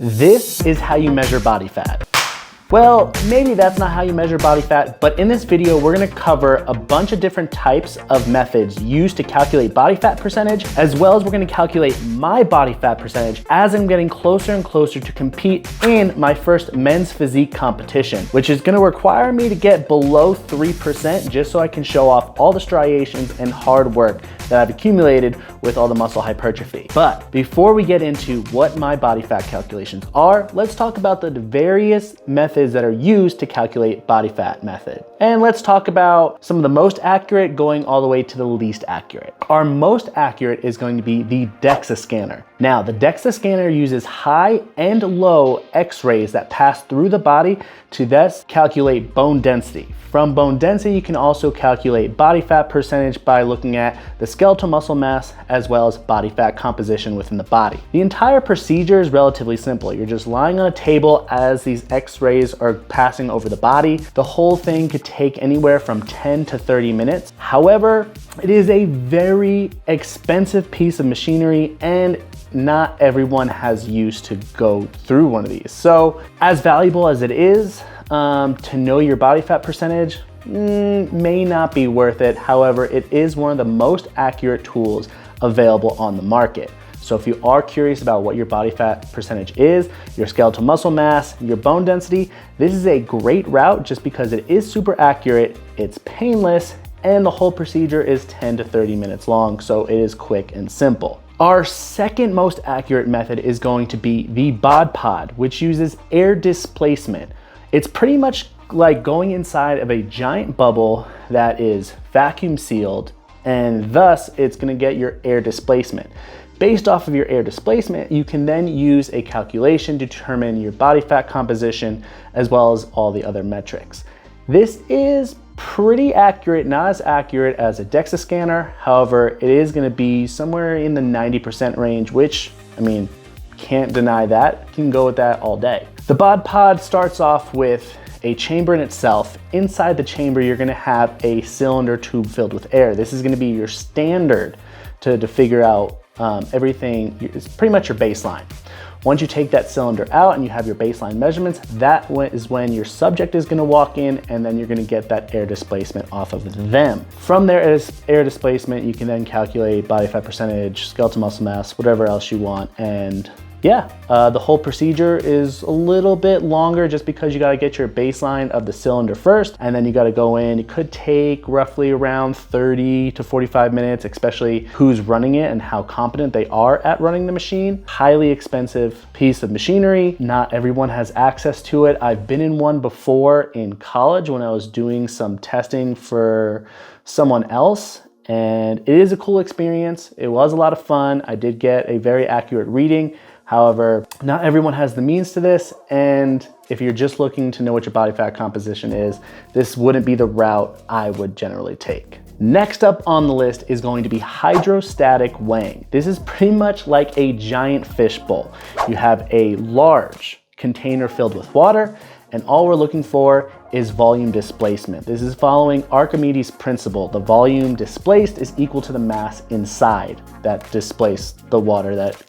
This is how you measure body fat. Well, maybe that's not how you measure body fat, but in this video, we're gonna cover a bunch of different types of methods used to calculate body fat percentage, as well as we're gonna calculate my body fat percentage as I'm getting closer and closer to compete in my first men's physique competition, which is gonna require me to get below 3% just so I can show off all the striations and hard work that I've accumulated with all the muscle hypertrophy. But before we get into what my body fat calculations are, let's talk about the various methods that are used to calculate body fat method. And let's talk about some of the most accurate going all the way to the least accurate. Our most accurate is going to be the Dexa scanner. Now, the Dexa scanner uses high and low x-rays that pass through the body to thus calculate bone density. From bone density, you can also calculate body fat percentage by looking at the skeletal muscle mass as well as body fat composition within the body. The entire procedure is relatively simple. You're just lying on a table as these x-rays are passing over the body. The whole thing could take anywhere from 10 to 30 minutes. However, it is a very expensive piece of machinery and not everyone has used to go through one of these. So as valuable as it is, to know your body fat percentage may not be worth it. However, it is one of the most accurate tools available on the market. So if you are curious about what your body fat percentage is, your skeletal muscle mass, your bone density, this is a great route just because it is super accurate, it's painless, and the whole procedure is 10 to 30 minutes long, so it is quick and simple. Our second most accurate method is going to be the Bod Pod, which uses air displacement. It's pretty much like going inside of a giant bubble that is vacuum sealed, and thus it's gonna get your air displacement. Based off of your air displacement, you can then use a calculation to determine your body fat composition as well as all the other metrics. This is pretty accurate, not as accurate as a Dexa scanner. However, it is gonna be somewhere in the 90% range, which, I mean, can't deny that. You can go with that all day. The Bod Pod starts off with a chamber in itself. Inside the chamber, you're gonna have a cylinder tube filled with air. This is gonna be your standard to figure out everything. It's pretty much your baseline. Once you take that cylinder out and you have your baseline measurements, that is when your subject is gonna walk in, and then you're gonna get that air displacement off of them. From their air displacement, you can then calculate body fat percentage, skeletal muscle mass, whatever else you want, and yeah, the whole procedure is a little bit longer just because you gotta get your baseline of the cylinder first, and then you gotta go in. It could take roughly around 30 to 45 minutes, especially who's running it and how competent they are at running the machine. Highly expensive piece of machinery. Not everyone has access to it. I've been in one before in college when I was doing some testing for someone else, and it is a cool experience. It was a lot of fun. I did get a very accurate reading. However, not everyone has the means to this, and if you're just looking to know what your body fat composition is, this wouldn't be the route I would generally take. Next up on the list is going to be hydrostatic weighing. This is pretty much like a giant fishbowl. You have a large container filled with water, and all we're looking for is volume displacement. This is following Archimedes' principle. The volume displaced is equal to the mass inside that displaced the water that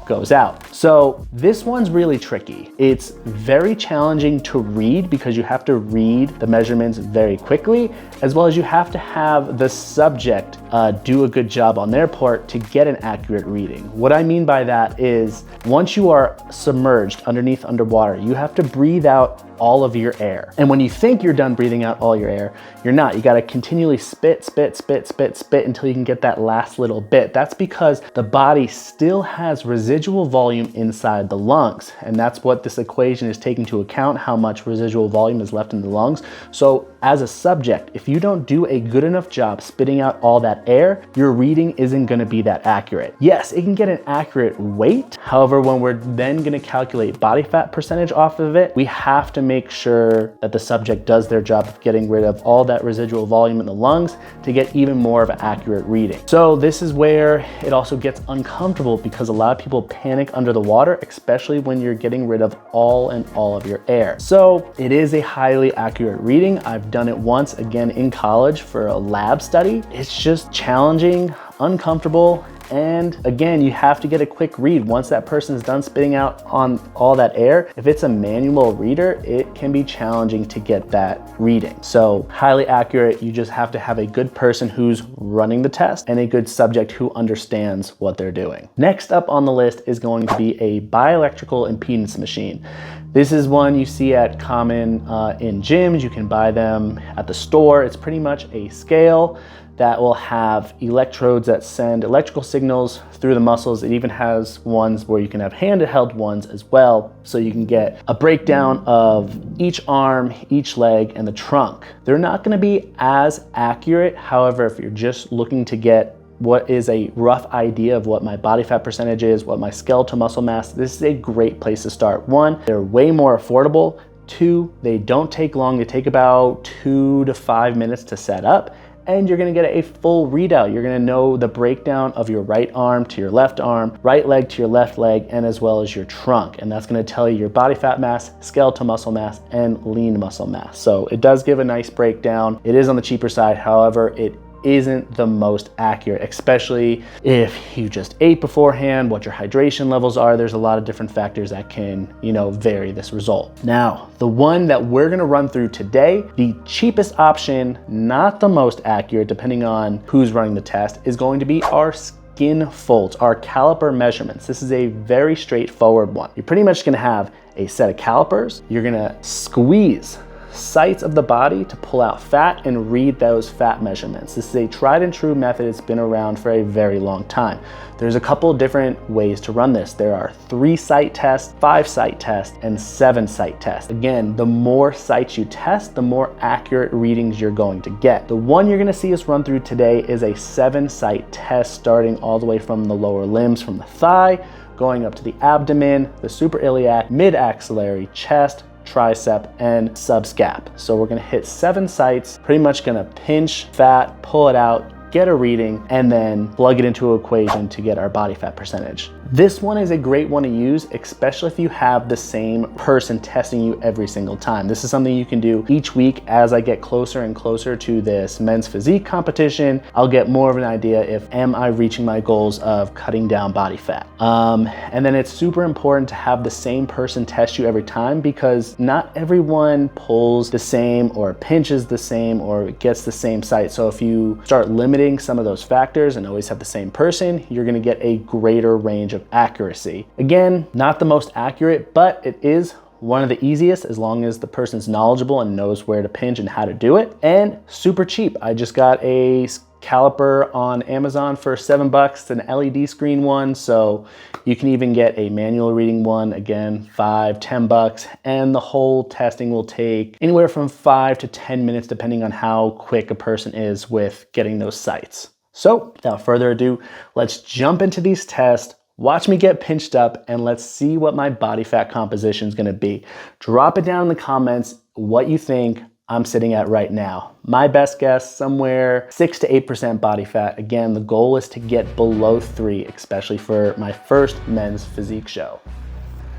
goes out. So this one's really tricky. It's very challenging to read because you have to read the measurements very quickly, as well as you have to have the subject do a good job on their part to get an accurate reading. What I mean by that is once you are submerged underwater, you have to breathe out all of your air. And when you think you're done breathing out all your air, you're not. You gotta continually spit until you can get that last little bit. That's because the body still has residual volume inside the lungs. And that's what this equation is taking into account, how much residual volume is left in the lungs. So as a subject, if you don't do a good enough job spitting out all that air, your reading isn't gonna be that accurate. Yes, it can get an accurate weight. However, when we're then gonna calculate body fat percentage off of it, we have to make sure that the subject does their job of getting rid of all that residual volume in the lungs to get even more of an accurate reading. So this is where it also gets uncomfortable because a lot of people panic under the water, especially when you're getting rid of all of your air. So it is a highly accurate reading. I've done it once again in college for a lab study. It's just challenging, uncomfortable, And again, you have to get a quick read. Once that person is done spitting out on all that air, if it's a manual reader, it can be challenging to get that reading. So highly accurate, you just have to have a good person who's running the test and a good subject who understands what they're doing. Next up on the list is going to be a bioelectrical impedance machine. This is one you see at common in gyms. You can buy them at the store. It's pretty much a scale that will have electrodes that send electrical signals through the muscles. It even has ones where you can have handheld ones as well, so you can get a breakdown of each arm, each leg, and the trunk. They're not gonna be as accurate. However, if you're just looking to get what is a rough idea of what my body fat percentage is, what my skeletal muscle mass, this is a great place to start. One, they're way more affordable. Two, they don't take long. They take about 2 to 5 minutes to set up, and you're gonna get a full readout. You're gonna know the breakdown of your right arm to your left arm, right leg to your left leg, and as well as your trunk. And that's gonna tell you your body fat mass, skeletal muscle mass, and lean muscle mass. So it does give a nice breakdown. It is on the cheaper side. However, it isn't the most accurate, especially if you just ate beforehand, what your hydration levels are. There's a lot of different factors that can, vary this result. Now, the one that we're gonna run through today, the cheapest option, not the most accurate, depending on who's running the test, is going to be our skin folds, our caliper measurements. This is a very straightforward one. You're pretty much gonna have a set of calipers. You're gonna squeeze sites of the body to pull out fat and read those fat measurements. This is a tried and true method. It's been around for a very long time. There's a couple different ways to run this. There are 3-site tests, 5-site tests, and 7-site tests. Again, the more sites you test, the more accurate readings you're going to get. The one you're gonna see us run through today is a 7-site test, starting all the way from the lower limbs, from the thigh, going up to the abdomen, the suprailiac, mid-axillary, chest, tricep, and subscap. So we're gonna hit 7 sites, pretty much gonna pinch fat, pull it out, get a reading, and then plug it into an equation to get our body fat percentage. This one is a great one to use, especially if you have the same person testing you every single time. This is something you can do each week. As I get closer and closer to this men's physique competition, I'll get more of an idea if am I reaching my goals of cutting down body fat. And then it's super important to have the same person test you every time, because not everyone pulls the same or pinches the same or gets the same site. So if you start limiting some of those factors and always have the same person, you're gonna get a greater range of accuracy. Again, not the most accurate, but it is one of the easiest as long as the person's knowledgeable and knows where to pinch and how to do it. And super cheap. I just got a caliper on Amazon for $7, an LED screen one, so you can even get a manual reading one, again, $5, $10, and the whole testing will take anywhere from 5 to 10 minutes depending on how quick a person is with getting those sites. So without further ado, let's jump into these tests. Watch me get pinched up and let's see what my body fat composition is gonna be. Drop it down in the comments what you think I'm sitting at right now. My best guess, somewhere 6 to 8% body fat. Again, the goal is to get below 3, especially for my first men's physique show.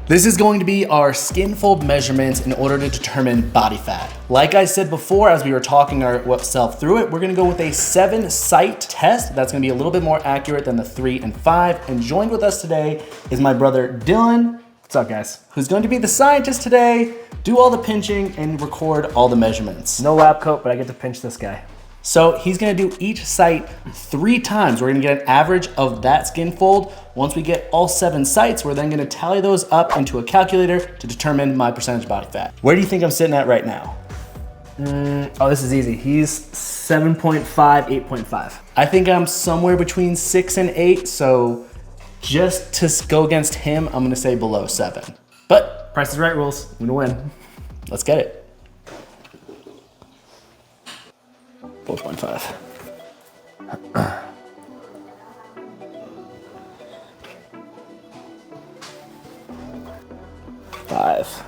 This is going to be our skin fold measurements in order to determine body fat. Like I said before, as we were talking ourselves through it, we're gonna go with a 7-site test. That's gonna be a little bit more accurate than the 3 and 5. And joined with us today is my brother, Dylan. What's up, guys? Who's going to be the scientist today, do all the pinching, and record all the measurements. No lab coat, but I get to pinch this guy. So he's gonna do each site 3 times. We're gonna get an average of that skin fold. Once we get all 7 sites, we're then gonna tally those up into a calculator to determine my percentage body fat. Where do you think I'm sitting at right now? Oh, this is easy. He's 7.5, 8.5. I think I'm somewhere between 6 and 8, so just to go against him, I'm gonna say below 7. But Price is Right rules. I'm gonna win. let's get it. 4.5. 5.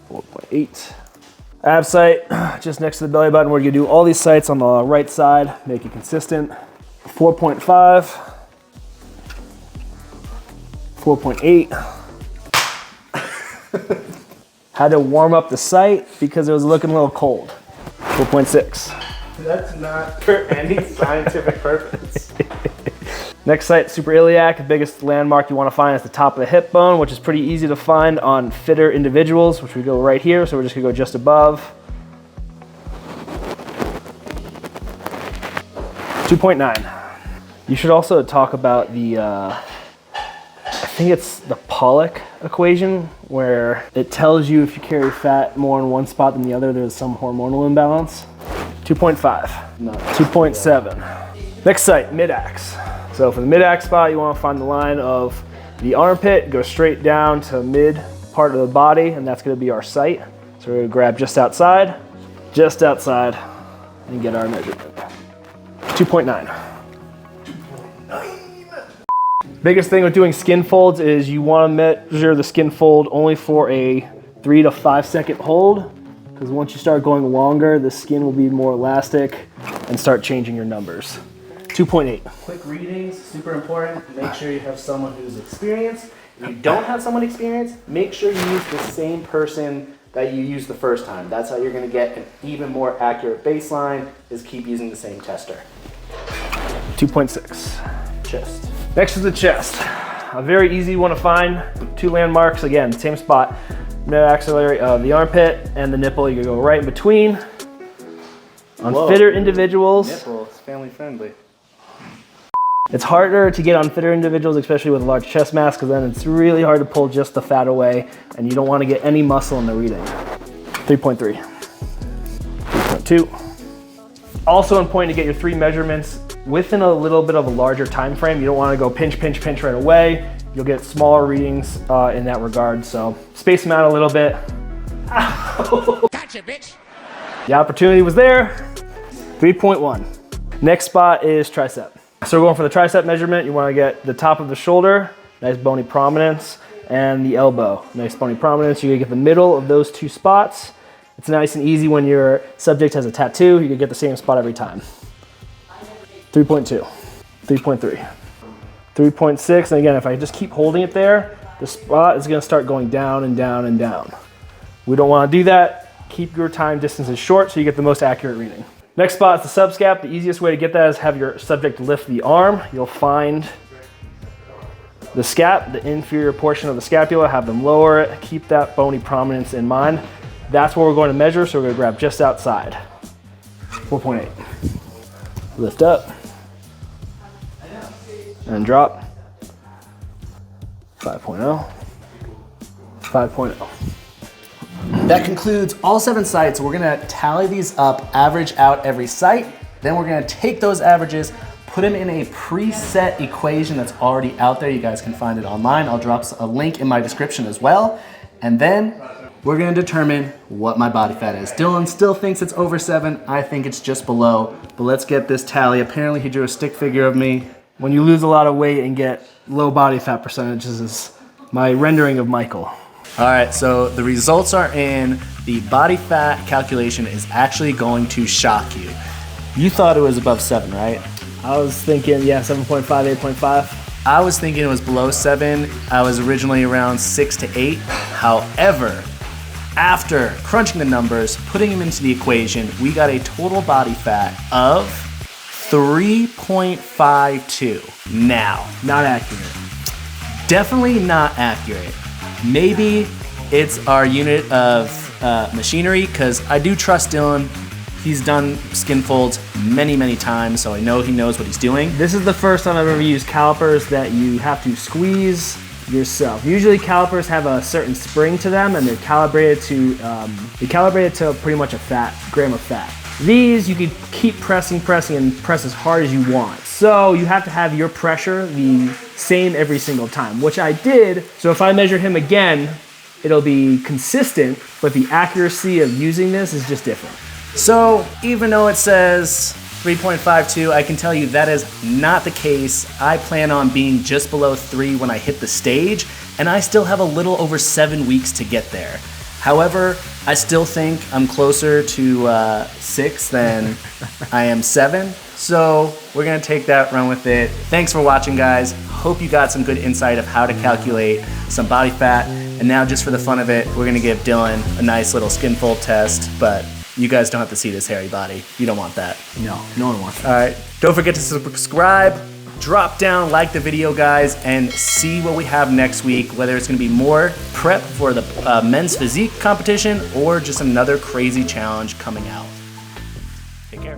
4.8. Ab site, just next to the belly button. We're gonna do all these sites on the right side, make it consistent. 4.5. 4.8. Had to warm up the site because it was looking a little cold. 4.6. That's not for any scientific purpose. Next site, suprailiac. The biggest landmark you want to find is the top of the hip bone, which is pretty easy to find on fitter individuals, which we go right here. So we're just gonna go just above. 2.9. You should also talk about the, I think it's the Pollock equation, where it tells you if you carry fat more in one spot than the other, there's some hormonal imbalance. 2.5. No. 2.7. Next site, mid-ax. So for the mid-ax spot, you want to find the line of the armpit, go straight down to mid part of the body, and that's going to be our site. So we're going to grab just outside, and get our measurement. 2.9. Biggest thing with doing skin folds is you want to measure the skin fold only for a 3 to 5 second hold, because once you start going longer, the skin will be more elastic and start changing your numbers. 2.8. Quick readings, super important. Make sure you have someone who's experienced. If you don't have someone experienced, make sure you use the same person that you used the first time. That's how you're gonna get an even more accurate baseline, is keep using the same tester. 2.6. Chest. Next is the chest. A very easy one to find. 2 landmarks, again, same spot. Mid-axillary of the armpit and the nipple. You can go right in between. On fitter individuals. Nipple, it's family friendly. It's harder to get on fitter individuals, especially with a large chest mass, because then it's really hard to pull just the fat away, and you don't want to get any muscle in the reading. 3.3. 3.2. Also important to get your 3 measurements within a little bit of a larger time frame. You don't want to go pinch, pinch, pinch right away. You'll get smaller readings in that regard. So space them out a little bit. Ow. Gotcha, bitch. The opportunity was there. 3.1. Next spot is tricep. So we're going for the tricep measurement. You want to get the top of the shoulder, nice bony prominence, and the elbow, nice bony prominence. You're gonna get the middle of those 2 spots. It's nice and easy when your subject has a tattoo. You can get the same spot every time. 3.2, 3.3, 3.6. And again, if I just keep holding it there, the spot is gonna start going down and down and down. We don't wanna do that. Keep your time distances short so you get the most accurate reading. Next spot is the subscap. The easiest way to get that is have your subject lift the arm. You'll find the scap, the inferior portion of the scapula, have them lower it, keep that bony prominence in mind. That's what we're going to measure, so we're going to grab just outside. 4.8. Lift up and drop. 5.0. 5.0. That concludes all 7 sites. We're gonna tally these up, average out every site. Then we're gonna take those averages, put them in a preset equation that's already out there. You guys can find it online. I'll drop a link in my description as well. And then we're gonna determine what my body fat is. Dylan still thinks it's over 7. I think it's just below, but let's get this tally. Apparently he drew a stick figure of me. When you lose a lot of weight and get low body fat percentages is my rendering of Michael. All right, so the results are in. The body fat calculation is actually going to shock you. You thought it was above 7, right? I was thinking, yeah, 7.5, 8.5. I was thinking it was below 7. I was originally around 6 to 8. However, after crunching the numbers, putting them into the equation, we got a total body fat of 3.52. Now, Not accurate. definitely not accurate. Maybe it's our unit of machinery, because I do trust Dylan. He's done skin folds many, many times, so I know he knows what he's doing. This is the first time I've ever used calipers that you have to squeeze yourself. Usually calipers have a certain spring to them, and they're calibrated to pretty much a gram of fat. These you can keep pressing and press as hard as you want. So you have to have your pressure the same every single time, which I did. So if I measure him again, it'll be consistent, but the accuracy of using this is just different. So even though it says 3.52, I can tell you that is not the case. I plan on being just below 3 when I hit the stage, and I still have a little over 7 weeks to get there. However, I still think I'm closer to 6 than I am 7. So we're gonna take that, run with it. Thanks for watching, guys. Hope you got some good insight of how to calculate some body fat. And now, just for the fun of it, we're gonna give Dylan a nice little skin fold test, but You guys don't have to see this hairy body. You don't want that. No, no one wants that. All right, don't forget to subscribe, drop down, like the video, guys, and see what we have next week, whether it's gonna be more prep for the men's physique competition or just another crazy challenge coming out. Take care.